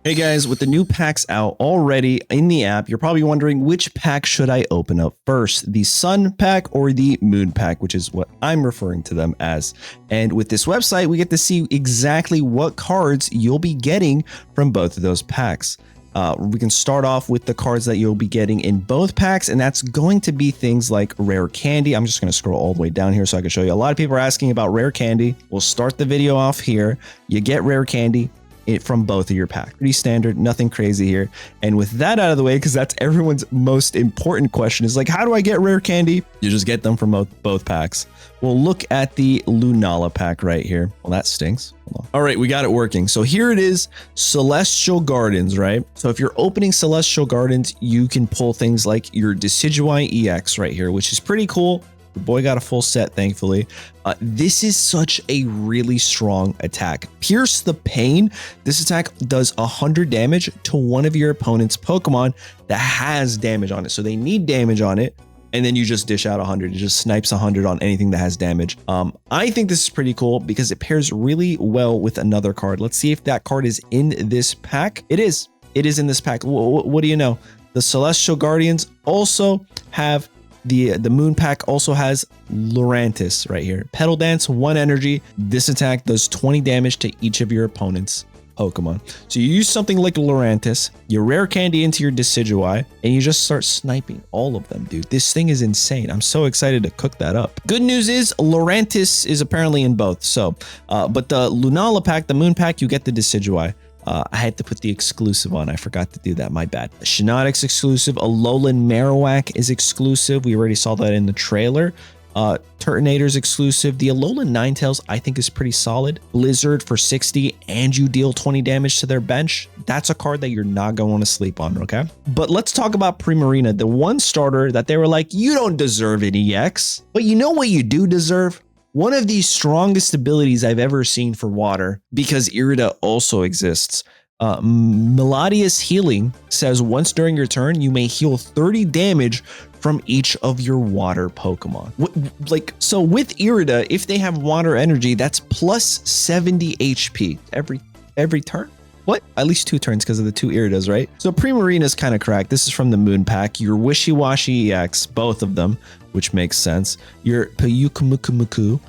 Hey guys, with the new packs out already in the app, you're probably wondering which pack should I open up first, the Sun pack or the Moon pack, which is what I'm referring to them as. And with this website, we get to see exactly what cards you'll be getting from both of those packs. We can start off with the cards that you'll be getting in both packs, and that's going to be things like rare candy. I'm just going to scroll all the way down here so I can show you. A lot of people are asking about rare candy. We'll start the video off here. You get rare candy from both of your packs. Pretty standard, nothing crazy here. And with that out of the way, because that's everyone's most important question, is like, how do I get rare candy? You just get them from both packs. We'll look at the Lunala pack right here. Well, that stinks. Hold on. All right, we got it working. So here it is, Celestial Gardens, right? So if you're opening Celestial Gardens, you can pull things like your Decidueye EX right here, which is pretty cool. The boy got a full set, thankfully. This is such a really strong attack. Pierce the Pain. This attack does 100 damage to one of your opponent's Pokemon that has damage on it. So they need damage on it, and then you just dish out 100. It just snipes 100 on anything that has damage. I think this is pretty cool because it pairs really well with another card. Let's see if that card is in this pack. It is. It is in this pack. What do you know? The Celestial Guardians also have the Moon pack also has Lurantis right here. Petal Dance, 1 energy. This attack does 20 damage to each of your opponent's Pokemon. So you use something like Lurantis, you rare candy into your Decidueye, and you just start sniping all of them, dude. This thing is insane. I'm so excited to cook that up. Good news is Lurantis is apparently in both. So, but the Lunala pack, the Moon pack, you get the Decidueye. I had to put the exclusive on. I forgot to do that. My bad. Shiinotic's exclusive. Alolan Marowak is exclusive. We already saw that in the trailer. Turtonator's exclusive. The Alolan Ninetales I think is pretty solid. Blizzard for 60 and you deal 20 damage to their bench. That's a card that you're not going to want to sleep on, okay? But let's talk about Primarina, the one starter that they were like, you don't deserve an EX. But you know what you do deserve? One of the strongest abilities I've ever seen for water, because Irida also exists. Melodious Healing says once during your turn, you may heal 30 damage from each of your water Pokemon. So with Irida, if they have water energy, that's plus 70 HP every turn. What? At least 2 turns because of the 2 Iridas, right? So Primarina's kind of cracked. This is from the Moon pack. Your Wishy-Washy EX, both of them, which makes sense. Your Payukumukumu,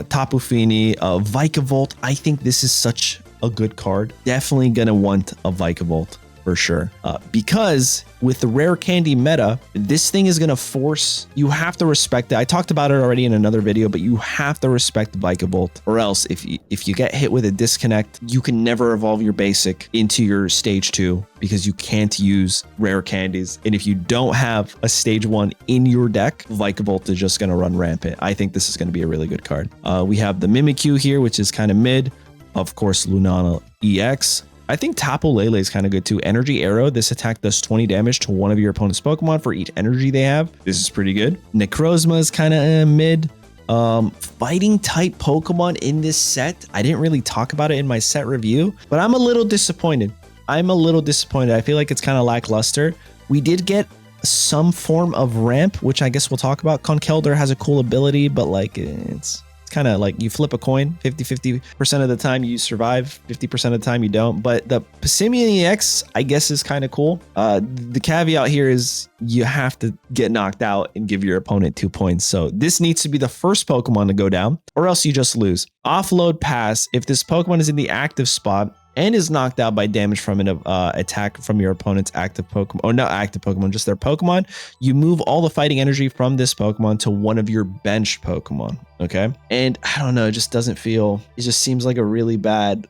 Tapu Fini, Vikavolt. I think this is such a good card. Definitely gonna want a Vikavolt for sure. Because with the rare candy meta, this thing is gonna force, you have to respect it. I talked about it already in another video, but you have to respect Vikavolt, or else if you get hit with a disconnect, you can never evolve your basic into your stage 2 because you can't use rare candies. And if you don't have a stage 1 in your deck, Vikavolt is just gonna run rampant. I think this is gonna be a really good card. We have the Mimikyu here, which is kind of mid. Of course, Lunala EX. I think Tapu Lele is kind of good too. Energy Arrow. This attack does 20 damage to one of your opponent's Pokemon for each energy they have. This is pretty good. Necrozma is kind of mid. Fighting type Pokemon in this set. I didn't really talk about it in my set review, but I'm a little disappointed. I feel like it's kind of lackluster. We did get some form of ramp, which I guess we'll talk about. Conkeldurr has a cool ability, but like it's kind of like you flip a coin. 50% of the time you survive, 50% of the time you don't. But the Passimian EX, I guess, is kind of cool. The caveat here is you have to get knocked out and give your opponent 2 points. So this needs to be the first Pokemon to go down, or else you just lose. Offload Pass. If this Pokemon is in the active spot and is knocked out by damage from an attack from your opponent's active Pokemon, or not active Pokemon, just their Pokemon, you move all the fighting energy from this Pokemon to one of your bench Pokemon, okay? And I don't know, it just doesn't feel, it just seems like a really bad,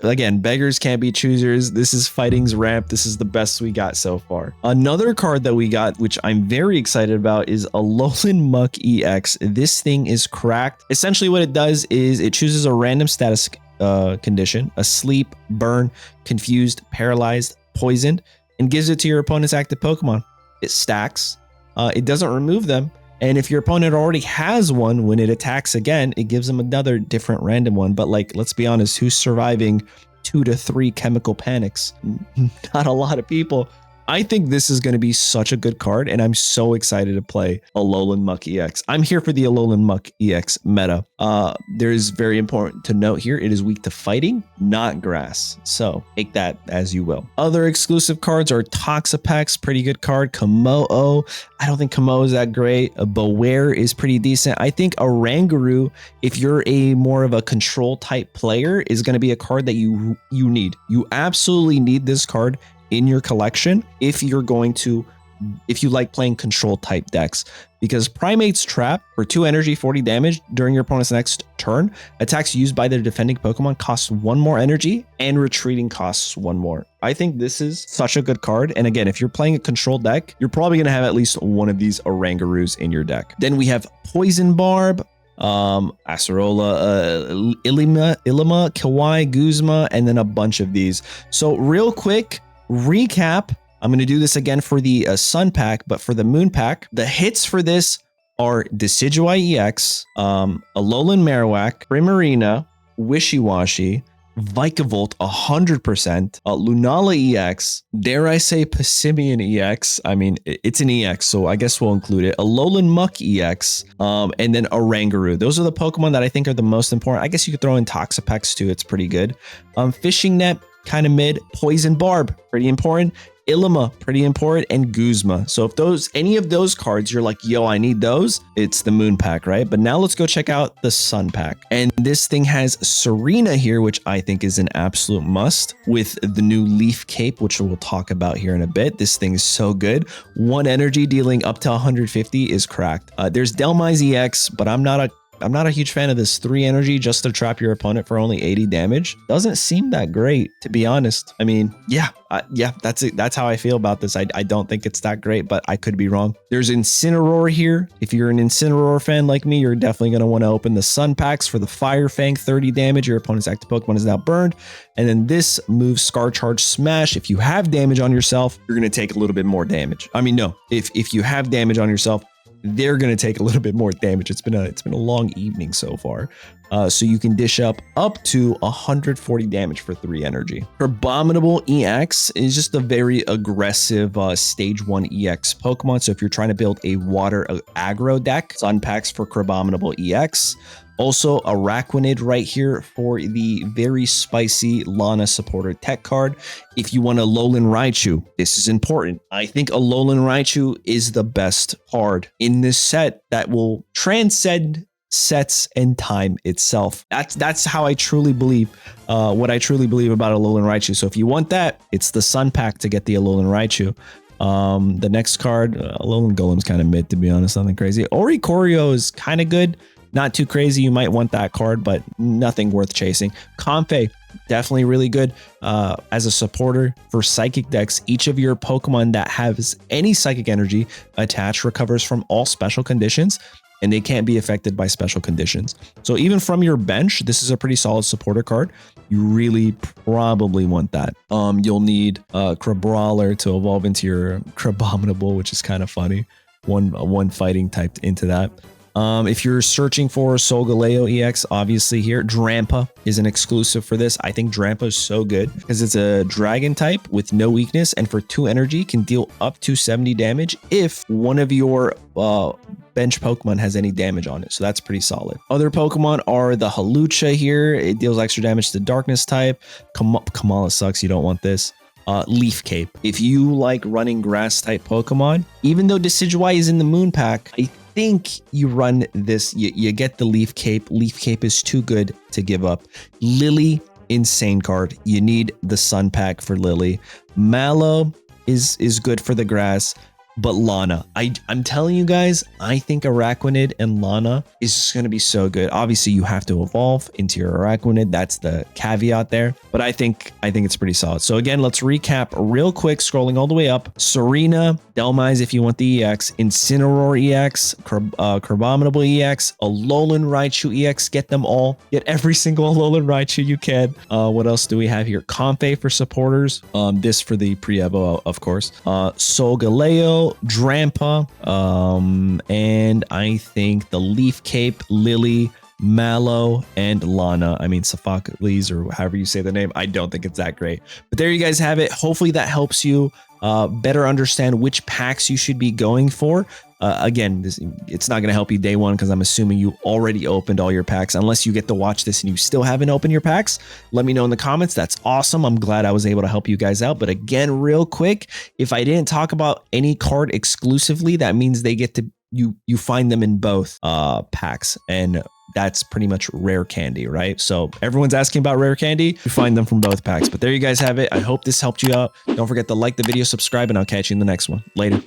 again, beggars can't be choosers. This is fighting's ramp. This is the best we got so far. Another card that we got, which I'm very excited about, is Alolan Muck EX. This thing is cracked. Essentially what it does is it chooses a random status condition, asleep, burn, confused, paralyzed, poisoned, and gives it to your opponent's active Pokemon. It stacks. It doesn't remove them. And if your opponent already has one, when it attacks again, it gives them another different random one. But like, let's be honest, who's surviving 2 to 3 chemical panics? Not a lot of people. I think this is going to be such a good card, and I'm so excited to play Alolan Muck EX. I'm here for the Alolan Muck EX meta. There's very important to note here, it is weak to fighting, not grass. So take that as you will. Other exclusive cards are Toxapex, pretty good card. Komo-o, I don't think Komo is that great. Beware is pretty decent. I think Oranguru, if you're a more of a control type player, is going to be a card that you need. You absolutely need this card in your collection if you like playing control type decks, because Primate's Trap for 2 energy, 40 damage during your opponent's next turn. Attacks used by their defending Pokemon cost 1 more energy and retreating costs 1 more. I think this is such a good card. And again, if you're playing a control deck, you're probably going to have at least one of these Orangurus in your deck. Then we have Poison Barb, Acerola, Ilima, Kawaii, Guzma, and then a bunch of these. So real quick recap, I'm going to do this again for the Sun Pack, but for the Moon Pack, the hits for this are Decidueye EX, Alolan Marowak, Primarina, Wishiwashi, Vikavolt 100%, Lunala EX, dare I say Passimian EX, I mean, it's an EX, so I guess we'll include it, Alolan Muck EX, and then Oranguru. Those are the Pokemon that I think are the most important. I guess you could throw in Toxapex too, it's pretty good. Fishing Net, kind of mid. Poison Barb, pretty important. Ilima, pretty important, and Guzma. So if any of those cards, you're like, yo, I need those, it's the Moon Pack, right? But now let's go check out the Sun Pack. And this thing has Serena here, which I think is an absolute must, with the new Leaf Cape, which we'll talk about here in a bit. This thing is so good. 1 energy dealing up to 150 is cracked. There's Delmise EX, but I'm not a huge fan of this 3 energy just to trap your opponent for only 80 damage. Doesn't seem that great, to be honest. I mean, yeah, that's it. That's how I feel about this. I don't think it's that great, but I could be wrong. There's Incineroar here. If you're an Incineroar fan like me, you're definitely going to want to open the Sun Packs for the Fire Fang, 30 damage. Your opponent's active Pokemon is now burned. And then this moves Scar Charge Smash. If you have damage on yourself, you're going to take a little bit more damage. I mean, no, if you have damage on yourself, they're going to take a little bit more damage. It's been a long evening so far. So you can dish up to 140 damage for 3 energy. Abominable EX is just a very aggressive stage 1 EX Pokemon. So if you're trying to build a water aggro deck, Sun Packs for Abominable EX. Also, Araquanid right here for the very spicy Lana supporter tech card. If you want a Alolan Raichu, this is important. I think Alolan Raichu is the best card in this set that will transcend sets and time itself. That's how I truly believe, what I truly believe about Alolan Raichu. So if you want that, it's the Sun Pack to get the Alolan Raichu. The next card, Alolan Golem's kind of mid, to be honest, nothing crazy. Oricorio is kind of good. Not too crazy. You might want that card, but nothing worth chasing. Comfey, definitely really good as a supporter for Psychic decks. Each of your Pokemon that has any Psychic energy attached recovers from all special conditions, and they can't be affected by special conditions. So even from your bench, this is a pretty solid supporter card. You really probably want that. You'll need Crabrawler to evolve into your Crabominable, which is kind of funny. One fighting typed into that. If you're searching for Solgaleo EX, obviously here, Drampa is an exclusive for this. I think Drampa is so good because it's a dragon type with no weakness, and for 2 energy can deal up to 70 damage if one of your bench Pokemon has any damage on it. So that's pretty solid. Other Pokemon are the Halucha here. It deals extra damage to darkness type. Kamala sucks. You don't want this. Leaf Cape. If you like running grass type Pokemon, even though Decidueye is in the Moon Pack, I think you run this, you get the Leaf Cape. Leaf Cape is too good to give up. Lily, insane card. You need the Sun Pack for Lily. Mallow is good for the grass. But Lana, I'm telling you guys, I think Araquanid and Lana is just going to be so good. Obviously, you have to evolve into your Araquanid. That's the caveat there. But I think it's pretty solid. So again, let's recap real quick, scrolling all the way up. Serena, Delmise if you want the EX, Incineroar EX, Crabominable EX, Alolan Raichu EX. Get them all. Get every single Alolan Raichu you can. What else do we have here? Comfey for supporters. This for the pre-evo, of course. Solgaleo, Drampa, and I think the Leaf Cape, Lily, Mallow, and Lana. I mean, Sophocles, or however you say the name. I don't think it's that great. But there you guys have it. Hopefully that helps you better understand which packs you should be going for. Again, it's not going to help you day one because I'm assuming you already opened all your packs. Unless you get to watch this and you still haven't opened your packs, let me know in the comments. That's awesome. I'm glad I was able to help you guys out. But again, real quick, if I didn't talk about any card exclusively, that means they get to you find them in both packs, and that's pretty much rare candy, right? So everyone's asking about rare candy. You find them from both packs. But there you guys have it. I hope this helped you out. Don't forget to like the video, subscribe, and I'll catch you in the next one. Later.